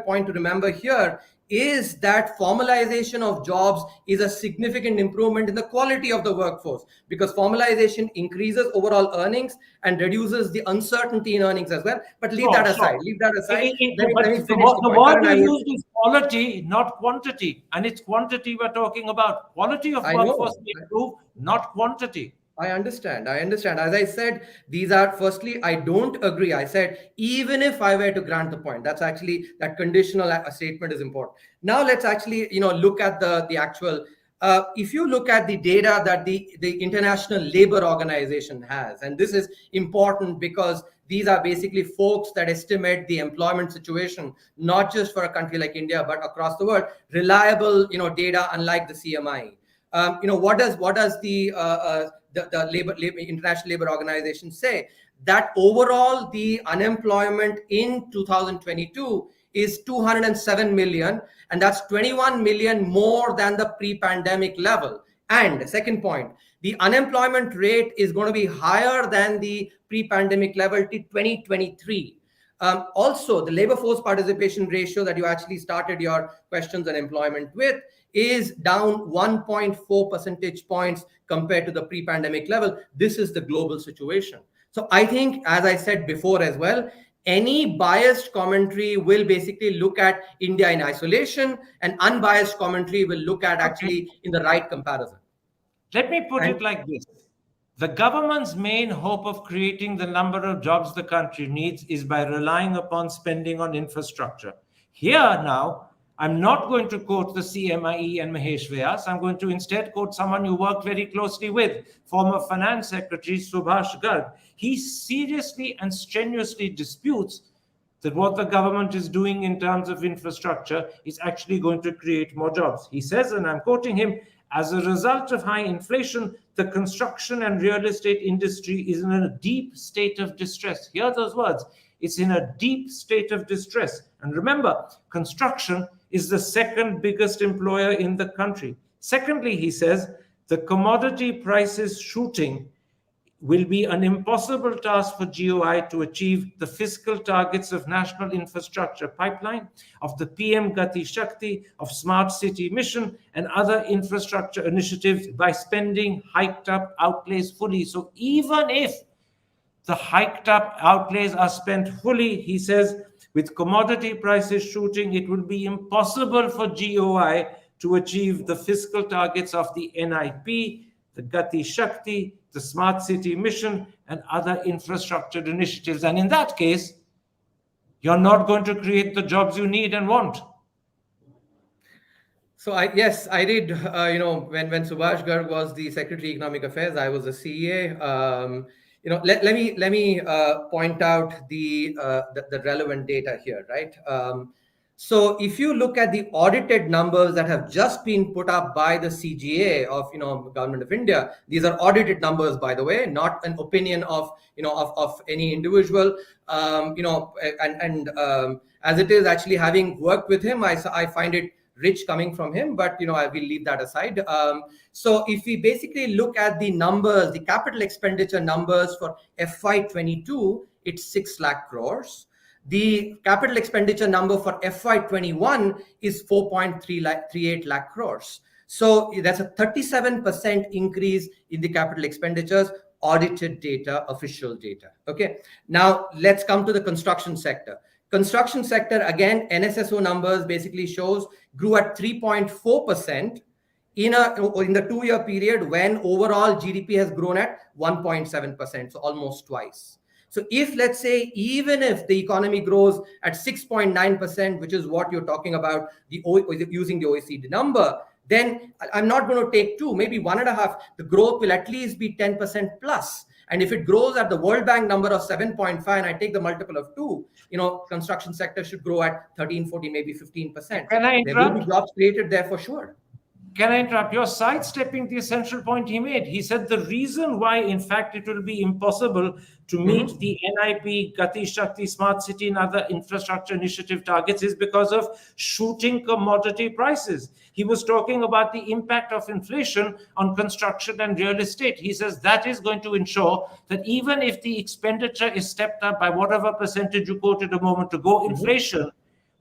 point to remember here is that formalization of jobs is a significant improvement in the quality of the workforce, because formalization increases overall earnings and reduces the uncertainty in earnings as well. But leave that aside. Let me finish the word you used is quality, not quantity, and it's quantity we're talking about. Quality of workforce may improve, not quantity. I understand. As I said, these are, firstly, I don't agree. I said, even if I were to grant the point, that's actually, that conditional statement is important. Now let's actually, look at the actual, if you look at the data that the International Labour Organization has, and this is important because these are basically folks that estimate the employment situation, not just for a country like India, but across the world, reliable, data, unlike the CMI. What does the International Labor Organization say? That overall the unemployment in 2022 is 207 million, and that's 21 million more than the pre-pandemic level. And second point, the unemployment rate is going to be higher than the pre-pandemic level to 2023. Also, the labor force participation ratio that you actually started your questions on employment with is down 1.4 percentage points compared to the pre-pandemic level. This is the global situation. So I think, as I said before as well, any biased commentary will basically look at India in isolation, and unbiased commentary will look at actually in the right comparison. Let me put it like this. The government's main hope of creating the number of jobs the country needs is by relying upon spending on infrastructure. Here now, I'm not going to quote the CMIE and Mahesh Vyas. I'm going to instead quote someone you worked very closely with, former Finance Secretary Subhash Garg. He seriously and strenuously disputes that what the government is doing in terms of infrastructure is actually going to create more jobs. He says, and I'm quoting him, as a result of high inflation, the construction and real estate industry is in a deep state of distress. Hear those words. It's in a deep state of distress. And remember, construction is the second biggest employer in the country. Secondly, he says, the commodity prices shooting will be an impossible task for GOI to achieve the fiscal targets of National Infrastructure Pipeline, of the PM Gati Shakti, of Smart City Mission, and other infrastructure initiatives by spending hiked up outlays fully. So even if the hiked up outlays are spent fully, he says, with commodity prices shooting, it will be impossible for GOI to achieve the fiscal targets of the NIP, the Gati Shakti, the Smart City Mission, and other infrastructure initiatives. And in that case, you're not going to create the jobs you need and want. So I did. When Subhash Garg was the Secretary of Economic Affairs, I was the CEA. Let me point out the relevant data here, right? So if you look at the audited numbers that have just been put up by the CGA of Government of India, these are audited numbers, by the way, not an opinion of any individual. As it is, actually having worked with him, I find it rich coming from him, but I will leave that aside. So if we basically look at the numbers, the capital expenditure numbers for FY22, it's 6 lakh crores. The capital expenditure number for FY21 is 4.38 lakh crores. So that's a 37% increase in the capital expenditures, audited data, official data. Okay. Now let's come to the construction sector. Construction sector, again, NSSO numbers basically shows grew at 3.4% in the 2-year period when overall GDP has grown at 1.7%, so almost twice. So if, let's say, even if the economy grows at 6.9%, which is what you're talking about, using the OECD number, then I'm not going to take 2, maybe 1.5. The growth will at least be 10% plus. And if it grows at the World Bank number of 7.5, and I take the multiple of 2, construction sector should grow at 13, 14, maybe 15%. Can I interrupt? There will be jobs created there for sure. Can I interrupt? You're sidestepping the essential point he made. He said the reason why, in fact, it will be impossible to meet the NIP, Gati Shakti, Smart City, and other infrastructure initiative targets is because of shooting commodity prices. He was talking about the impact of inflation on construction and real estate. He says that is going to ensure that even if the expenditure is stepped up by whatever percentage you quoted a moment ago, inflation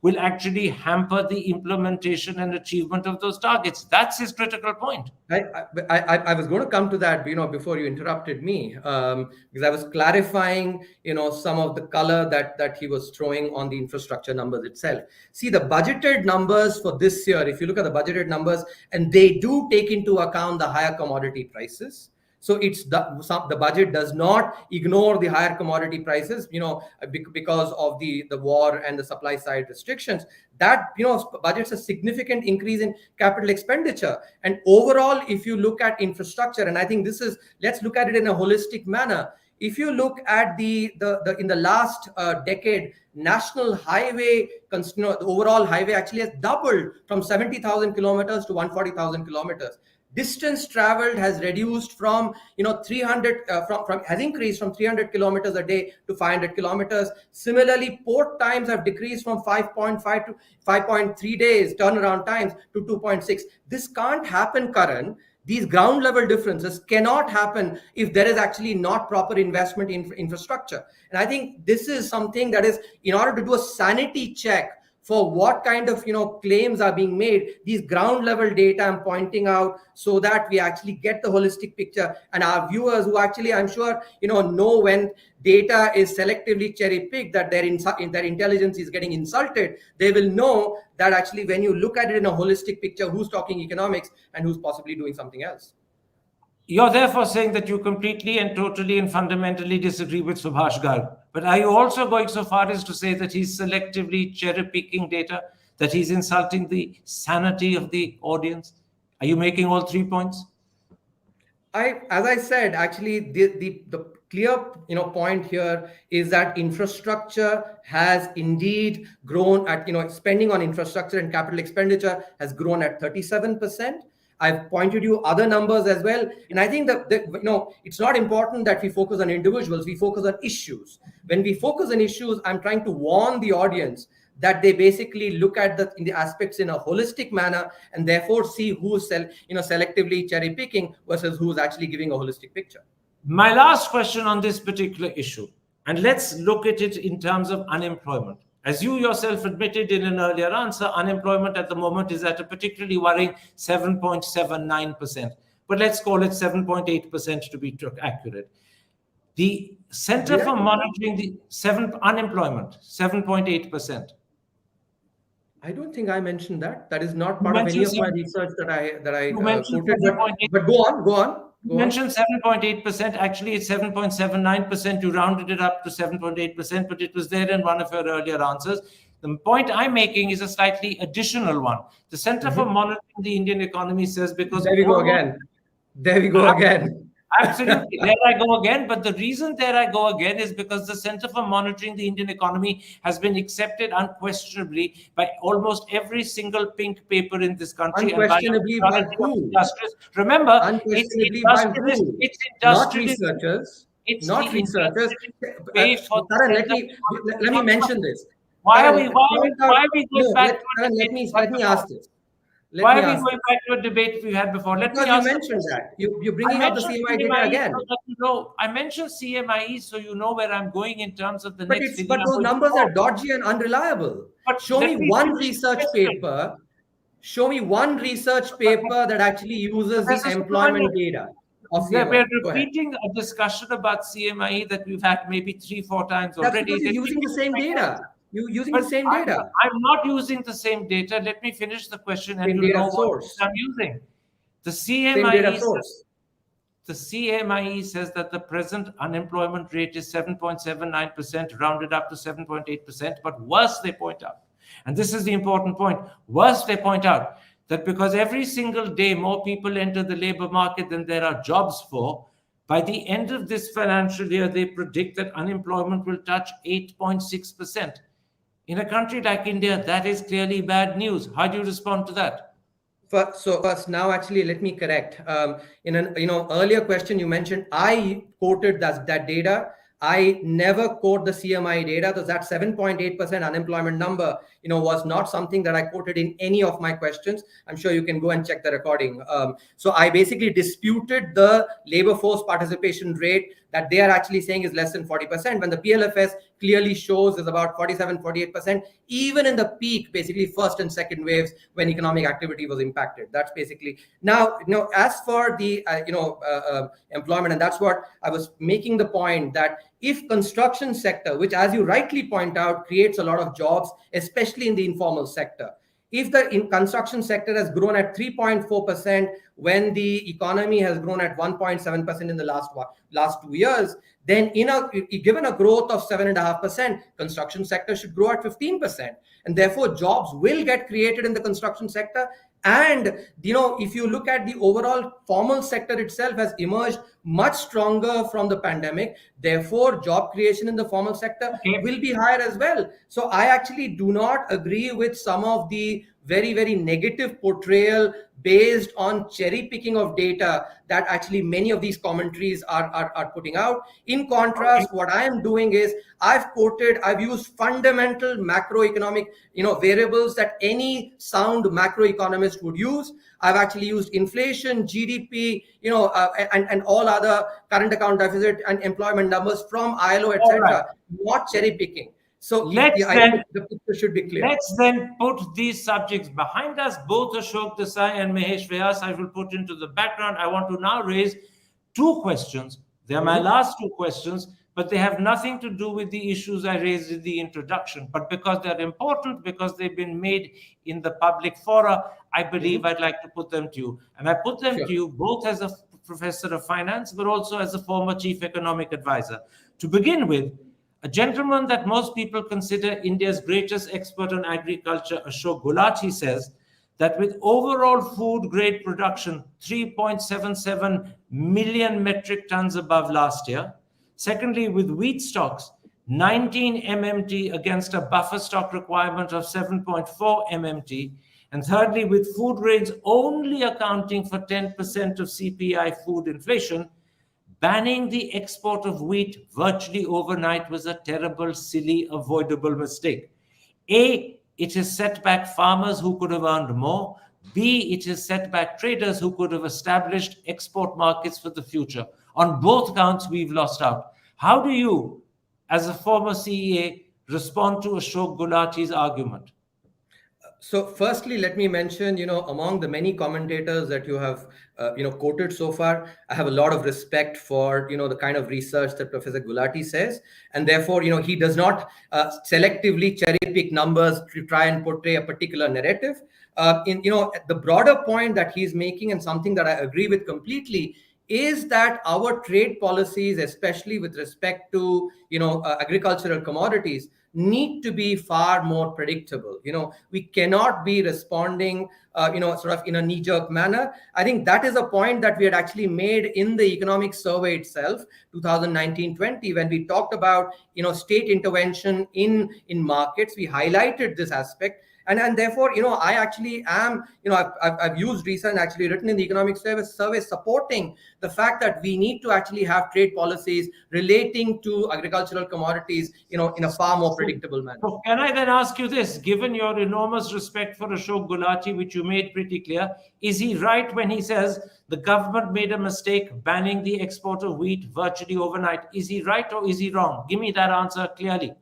will actually hamper the implementation and achievement of those targets. That's his critical point. I was going to come to that, before you interrupted me, because I was clarifying, some of the color that he was throwing on the infrastructure numbers itself. See, the budgeted numbers for this year, if you look at the budgeted numbers, and they do take into account the higher commodity prices. So the budget does not ignore the higher commodity prices, because of the war and the supply side restrictions. That budgets a significant increase in capital expenditure. And overall, if you look at infrastructure, and I think let's look at it in a holistic manner. If you look at in the last decade, national highway, the overall highway actually has doubled from 70,000 kilometers to 140,000 kilometers. Distance traveled has reduced from 300 has increased from 300 kilometers a day to 500 kilometers. Similarly, port times have decreased from 5.5 to 5.3 days turnaround times to 2.6. This can't happen, Karan. These ground level differences cannot happen if there is actually not proper investment in infrastructure. And I think this is something that is, in order to do a sanity check for what kind of claims are being made, these ground level data I'm pointing out, so that we actually get the holistic picture, and our viewers, who actually I'm sure know when data is selectively cherry picked, that their intelligence is getting insulted, they will know that actually when you look at it in a holistic picture, who's talking economics and who's possibly doing something else. You're therefore saying that you completely and totally and fundamentally disagree with Subhash Garg. But are you also going so far as to say that he's selectively cherry-picking data, that he's insulting the sanity of the audience? Are you making all 3 points? As I said, actually, the clear point here is that infrastructure has indeed grown at spending on infrastructure and capital expenditure has grown at 37%. I've pointed you other numbers as well, and I think that it's not important that we focus on individuals. We focus on issues. When we focus on issues, I'm trying to warn the audience that they basically look at the aspects in a holistic manner, and therefore see who's selectively cherry picking versus who's actually giving a holistic picture. My last question on this particular issue, and let's look at it in terms of unemployment. As you yourself admitted in an earlier answer, unemployment at the moment is at a particularly worrying 7.79%. But let's call it 7.8% to be accurate. The Center for Monitoring the Unemployment, 7.8%. I don't think I mentioned that. That is not part of any of my research that I quoted. But go on. You mentioned 7.8%. Actually, it's 7.79%. You rounded it up to 7.8%, but it was there in one of your earlier answers. The point I'm making is a slightly additional one. The Center for Monitoring the Indian Economy says because... There we go again. Absolutely. There I go again. But the reason there I go again is because the Center for Monitoring the Indian Economy has been accepted unquestionably by almost every single pink paper in this country. Unquestionably by who? Remember, unquestionably by who? It's not researchers. Not researchers. Karan, let me mention this. Why are we going back? Let me ask this. Why are we going back to a debate we had before? Because you mentioned that. You're bringing up the CMI data again. I mentioned CMI so you know where I'm going in terms of the next figure. But those numbers are dodgy and unreliable. But show me one research paper that actually uses the employment data. We're repeating a discussion about CMI that we've had maybe 3-4 times already. That's because you're using the same data. You're using the same data. I'm not using the same data. Let me finish the question and you know what I'm using. The CMI says that the present unemployment rate is 7.79%, rounded up to 7.8%. But worse, they point out, and this is the important point, they point out that because every single day more people enter the labor market than there are jobs for, by the end of this financial year, they predict that unemployment will touch 8.6%. In a country like India, that is clearly bad news. How do you respond to that? First, now actually, let me correct. In an earlier question, you mentioned I quoted that data. I never quote the CMI data, because that 7.8% unemployment number, was not something that I quoted in any of my questions. I'm sure you can go and check the recording. So I basically disputed the labor force participation rate that they are actually saying is less than 40%, when the PLFS clearly shows is about 47, 48%, even in the peak, basically first and second waves when economic activity was impacted. That's basically now, as for the employment, and that's what I was making the point, that if construction sector, which as you rightly point out, creates a lot of jobs, especially in the informal sector, if the construction sector has grown at 3.4% when the economy has grown at 1.7% in the last 2 years, then given a growth of 7.5%, construction sector should grow at 15%. And therefore, jobs will get created in the construction sector. And, if you look at the overall formal sector itself has emerged much stronger from the pandemic. Therefore, job creation in the formal sector will be higher as well. So I actually do not agree with some of the very, very negative portrayal based on cherry picking of data that actually many of these commentaries are putting out. In contrast, what I am doing is I've used fundamental macroeconomic variables that any sound macroeconomist would use. I've actually used inflation, GDP, and all other current account deficit and employment numbers from ILO, All right. etc. Not cherry picking. So Let's I think the picture should be clear. Let's then put these subjects behind us. Both Ashok Desai and Mahesh Vyas I will put into the background. I want to now raise two questions. They are my last two questions, but they have nothing to do with the issues I raised in the introduction. But because they're important, because they've been made in the public fora, I believe I'd like to put them to you. And I put them to you both as a professor of finance, but also as a former chief economic advisor. To begin with, a gentleman that most people consider India's greatest expert on agriculture, Ashok Gulati, says that with overall food grade production 3.77 million metric tons above last year, secondly, with wheat stocks 19 MMT against a buffer stock requirement of 7.4 MMT, and thirdly, with food grains only accounting for 10% of CPI food inflation, banning the export of wheat virtually overnight was a terrible, silly, avoidable mistake. A, it has set back farmers who could have earned more. B, it has set back traders who could have established export markets for the future. On both counts, we've lost out. How do you, as a former CEA, respond to Ashok Gulati's argument? So firstly, let me mention, among the many commentators that you have, quoted so far, I have a lot of respect for, the kind of research that Professor Gulati says. And therefore, he does not selectively cherry pick numbers to try and portray a particular narrative. The broader point that he's making, and something that I agree with completely, is that our trade policies, especially with respect to, agricultural commodities, need to be far more predictable. We cannot be responding, sort of in a knee-jerk manner. I think that is a point that we had actually made in the economic survey itself, 2019-20, when we talked about, state intervention in markets. We highlighted this aspect. And therefore, I actually am, I've used recent, actually written in the economic survey supporting the fact that we need to actually have trade policies relating to agricultural commodities, in a far more predictable manner. So can I then ask you this, given your enormous respect for Ashok Gulati, which you made pretty clear, is he right when he says the government made a mistake banning the export of wheat virtually overnight? Is he right or is he wrong? Give me that answer clearly.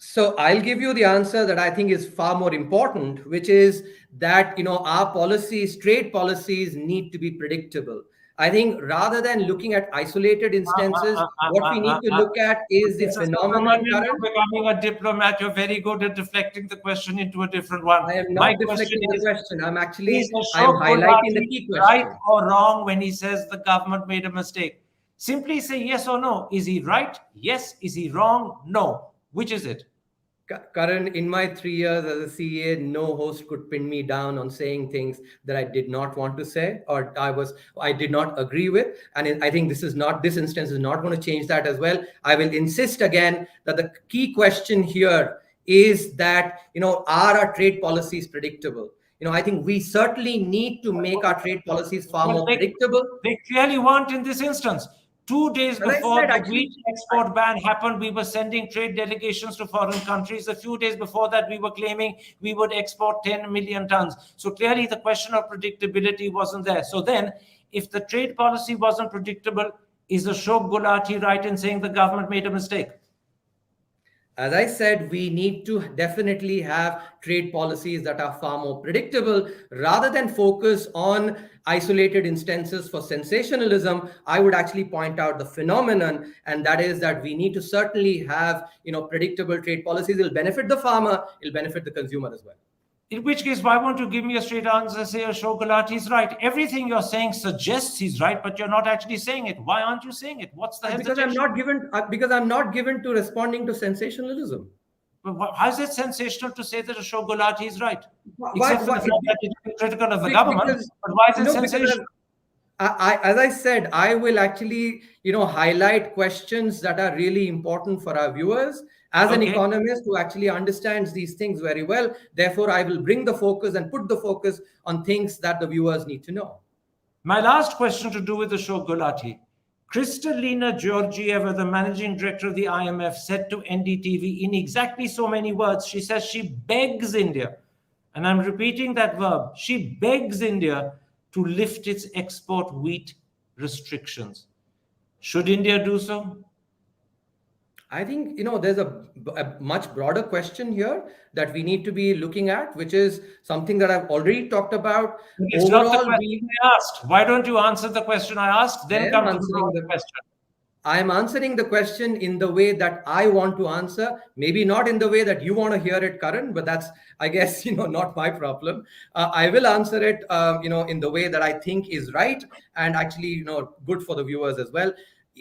So I'll give you the answer that I think is far more important, which is that, our policies, trade policies, need to be predictable. I think rather than looking at isolated instances, what we need to look at is the phenomenon. You're becoming a diplomat. You're very good at deflecting the question into a different one. I am not deflecting the question. I'm highlighting the key question. Right or wrong when he says the government made a mistake? Simply say yes or no. Is he right? Yes. Is he wrong? No. Which is it? Karan, in my 3 years as a CA, no host could pin me down on saying things that I did not want to say, or I did not agree with. And I think this instance is not going to change that as well. I will insist again that the key question here is that, are our trade policies predictable? I think we certainly need to make our trade policies far more predictable. They clearly weren't in this instance. 2 days before the wheat export ban happened, we were sending trade delegations to foreign countries. A few days before that, we were claiming we would export 10 million tons. So clearly, the question of predictability wasn't there. So then, if the trade policy wasn't predictable, is Ashok Gulati right in saying the government made a mistake? As I said, we need to definitely have trade policies that are far more predictable. Rather than focus on isolated instances for sensationalism, I would actually point out the phenomenon, and that is that we need to certainly have, predictable trade policies. It'll benefit the farmer, it'll benefit the consumer as well. In which case, why won't you give me a straight answer, say Ashok Gulati is right? Everything you're saying suggests he's right, but you're not actually saying it. Why aren't you saying it? What's the hesitation? Because I'm not given to responding to sensationalism. But how is it sensational to say that Ashok Gulati is right? Why, Except for the fact that he's critical of the government, but why is it sensational? As I said, I will actually, highlight questions that are really important for our viewers. as an Okay. economist who actually understands these things very well. Therefore, I will bring the focus and put the focus on things that the viewers need to know. My last question to do with the show, Gulati. Kristalina Georgieva, the managing director of the IMF, said to NDTV in exactly so many words, she says she begs India, and I'm repeating that verb, she begs India to lift its export wheat restrictions. Should India do so? I think there's a much broader question here that we need to be looking at, which is something that I've already talked about. It's not the Overall, question I asked. Why don't you answer the question I asked, I then am come to the answering broader the question? I am answering the question in the way that I want to answer. Maybe not in the way that you want to hear it, Karan, but that's, I guess, not my problem. I will answer it, in the way that I think is right and actually, good for the viewers as well.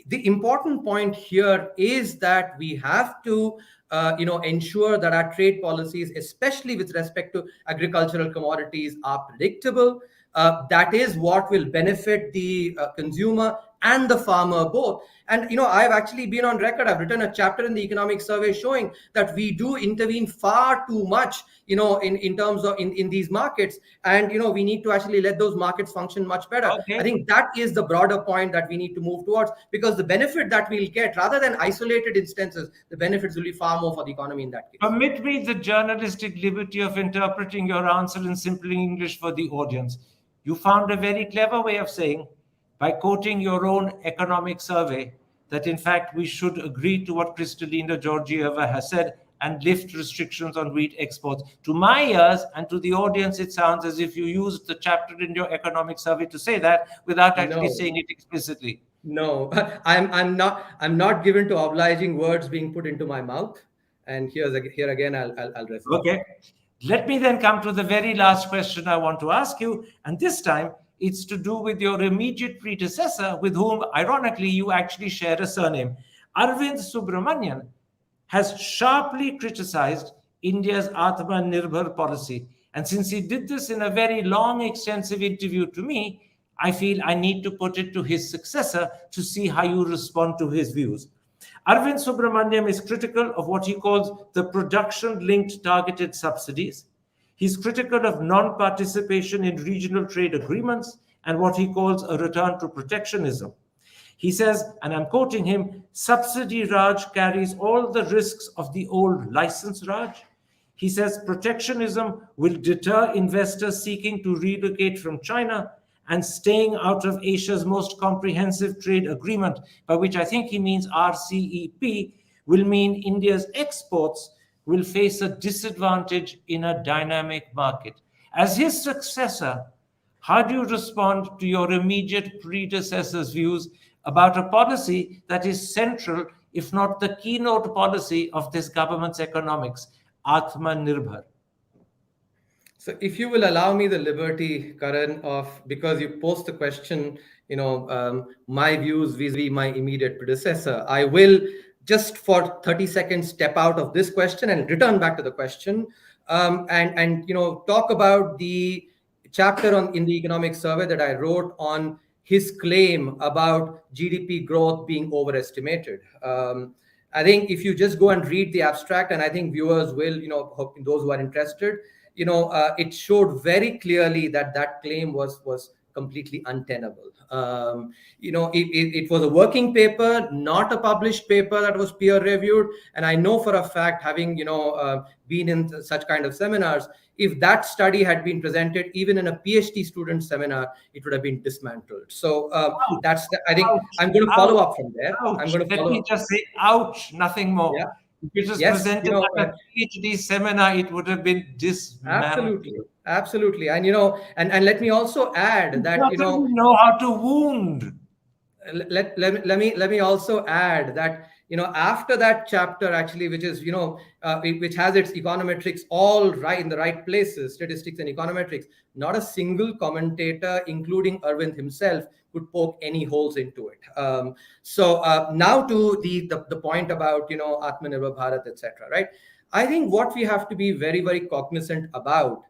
The important point here is that we have to, ensure that our trade policies, especially with respect to agricultural commodities, are predictable. That is what will benefit the consumer and the farmer both. And I've actually been on record. I've written a chapter in the economic survey showing that we do intervene far too much, in terms of in these markets, and we need to actually let those markets function much better. I Okay. think that is the broader point that we need to move towards, because the benefit that we'll get, rather than isolated instances, the benefits will be far more for the economy in that case. Permit me the journalistic liberty of interpreting your answer in simple English for the audience. You found a very clever way of saying, by quoting your own economic survey, that in fact we should agree to what Kristalina Georgieva has said and lift restrictions on wheat exports. To my ears and to the audience, it sounds as if you used the chapter in your economic survey to say that without actually No. saying it explicitly. No, I'm not given to obliging words being put into my mouth. And here again, I'll refute Okay. that. Let me then come to the very last question I want to ask you. And this time it's to do with your immediate predecessor, with whom, ironically, you actually share a surname. Arvind Subramanian has sharply criticized India's Atmanirbhar policy. And since he did this in a very long, extensive interview to me, I feel I need to put it to his successor to see how you respond to his views. Arvind Subramaniam is critical of what he calls the production linked targeted subsidies. He's critical of non participation in regional trade agreements and what he calls a return to protectionism. He says, and I'm quoting him, subsidy Raj carries all the risks of the old license Raj. He says protectionism will deter investors seeking to relocate from China and staying out of Asia's most comprehensive trade agreement, by which I think he means RCEP, will mean India's exports will face a disadvantage in a dynamic market. As his successor, how do you respond to your immediate predecessor's views about a policy that is central, if not the keynote policy of this government's economics, Atmanirbhar? So, if you will allow me the liberty, Karan, of, because you posed the question, my views vis-a-vis my immediate predecessor, I will just for 30 seconds step out of this question and return back to the question, and talk about the chapter on in the economic survey that I wrote on his claim about GDP growth being overestimated. I think if you just go and read the abstract, and I think viewers will, those who are interested, it showed very clearly that that claim was completely untenable. It was a working paper, not a published paper that was peer reviewed. And I know for a fact, having been in such kind of seminars, if that study had been presented even in a PhD student seminar, it would have been dismantled. So I think Ouch, I'm going to follow ouch, up from there. I'm ouch. going to Let follow me up. just say, ouch, nothing Yeah. more. If it was Yes. presented at a PhD seminar, it would have been dismantled. Absolutely. And let me also add It that, doesn't know how to wound. let me also add that, after that chapter, actually, which is, which has its econometrics all right in the right places, statistics and econometrics, not a single commentator, including Arvind himself, could poke any holes into it. So now to the point about, Atmanirbhar Bharat, etc., right? I think what we have to be very, very cognizant about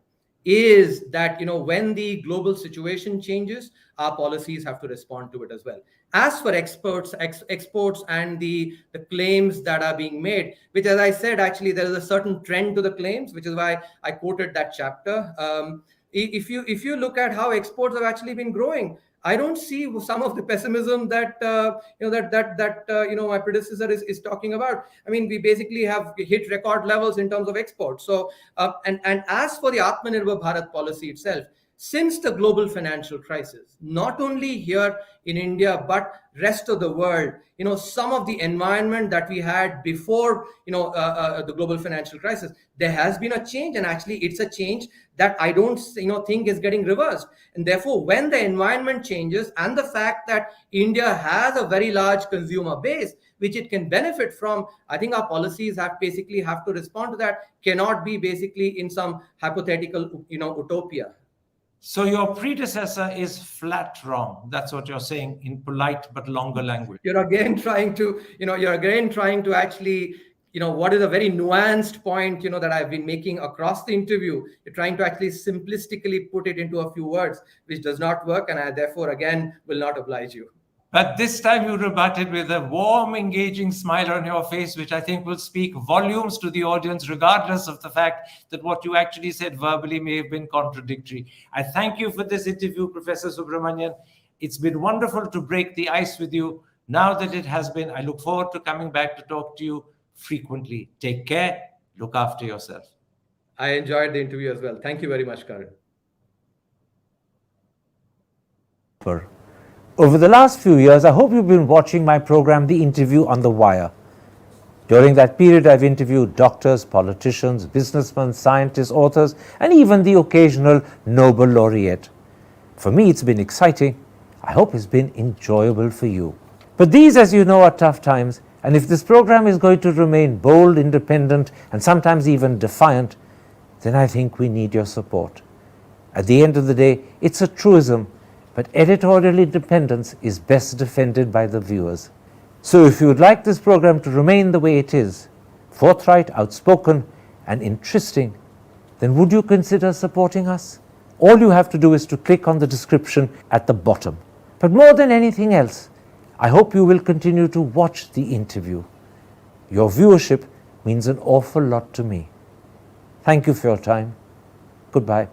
is that, when the global situation changes, our policies have to respond to it as well. As for exports and the claims that are being made, which, as I said, actually there is a certain trend to the claims, which is why I quoted that chapter. If you look at how exports have actually been growing, I don't see some of the pessimism that my predecessor is talking about. I mean, we basically have hit record levels in terms of exports. So and as for the Atmanirbhar Bharat policy itself, since the global financial crisis, not only here in India but rest of the world, some of the environment that we had before the global financial crisis, there has been a change, and actually it's a change that I don't think is getting reversed. And therefore, when the environment changes, and the fact that India has a very large consumer base which it can benefit from, I think our policies have to respond to that, cannot be basically in some hypothetical utopia. So your predecessor is flat wrong. That's what you're saying in polite but longer language. You're again trying to actually, what is a very nuanced point, that I've been making across the interview. You're trying to actually simplistically put it into a few words, which does not work, and I therefore again will not oblige you. But this time you rebutted with a warm, engaging smile on your face, which I think will speak volumes to the audience, regardless of the fact that what you actually said verbally may have been contradictory. I thank you for this interview, Professor Subramanian. It's been wonderful to break the ice with you. Now that it has been, I look forward to coming back to talk to you frequently. Take care. Look after yourself. I enjoyed the interview as well. Thank you very much, Karan. Over the last few years, I hope you've been watching my program, The Interview on the Wire. During that period, I've interviewed doctors, politicians, businessmen, scientists, authors, and even the occasional Nobel laureate. For me, it's been exciting. I hope it's been enjoyable for you. But these, as you know, are tough times, and if this program is going to remain bold, independent, and sometimes even defiant, then I think we need your support. At the end of the day, it's a truism, but editorial independence is best defended by the viewers. So if you would like this program to remain the way it is, forthright, outspoken, and interesting, then would you consider supporting us? All you have to do is to click on the description at the bottom. But more than anything else, I hope you will continue to watch the interview. Your viewership means an awful lot to me. Thank you for your time. Goodbye.